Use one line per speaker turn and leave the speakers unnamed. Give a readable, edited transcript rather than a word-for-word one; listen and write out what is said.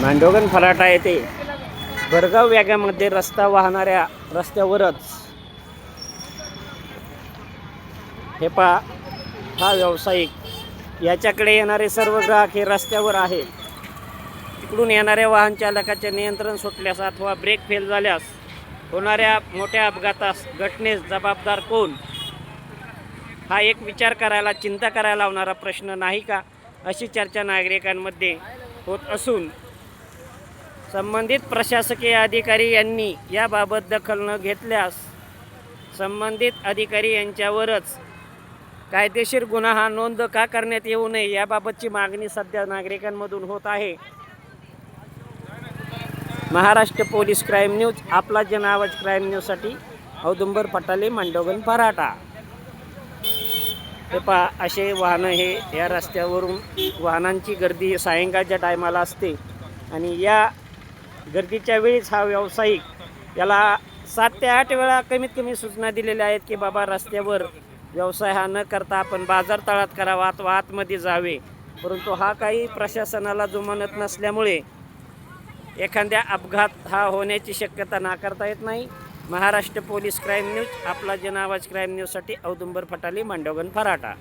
मांडोगण फराटा येथे भरधाव वेगामध्ये वाहणाऱ्या रस्त्यावरच हे पहा, हा व्यावसायिक याच्याकडे येणारे सर्व ग्राहक हे रस्त्यावर आहेत. तिकडून येणाऱ्या वाहन चालकाचे नियंत्रण सुटल्यास अथवा ब्रेक फेल झाल्यास होणाऱ्या मोठ्या अपघातास घटनेस जबाबदार कोण, हा एक विचार करायला, चिंता करायला लावणारा प्रश्न नाही का, अशी चर्चा नागरिकांमध्ये होत असून संबंधित प्रशासकीय अधिकारी यांनी याबाबत दखल न घेतल्यास संबंधित अधिकारी यांच्यावरच कायदेशीर गुन्हा हा नोंद का करण्यात येऊ नये, याबाबतची मागणी सध्या नागरिकांमधून होत आहे. महाराष्ट्र पोलीस क्राईम न्यूज, आपला जन आवाज क्राईम न्यूजसाठी औदुंबर फटाले, मांडोगण फराटा. हे पहा, असे वाहनं हे या रस्त्यावरून वाहनांची गर्दी सायंकाळच्या टायमाला असते आणि या गर्दीच्या वेळीच हा व्यावसायिक याला 7 ते 8 वेळा कमीत कमी सूचना दिलेल्या आहेत की बाबा रस्त्यावर व्यवसाय हा न करता आपण बाजार तळात करावा अथवा आतमध्ये जावे, परंतु हा काही प्रशासनाला जुमानत नसल्यामुळे एखाद्या अपघात हा होण्याची शक्यता नाकारता येत नाही. महाराष्ट्र पोलीस क्राईम न्यूज, आपला जन आवाज क्राईम न्यूजसाठी औदुंबर फटाले, मांडोगण फराटा.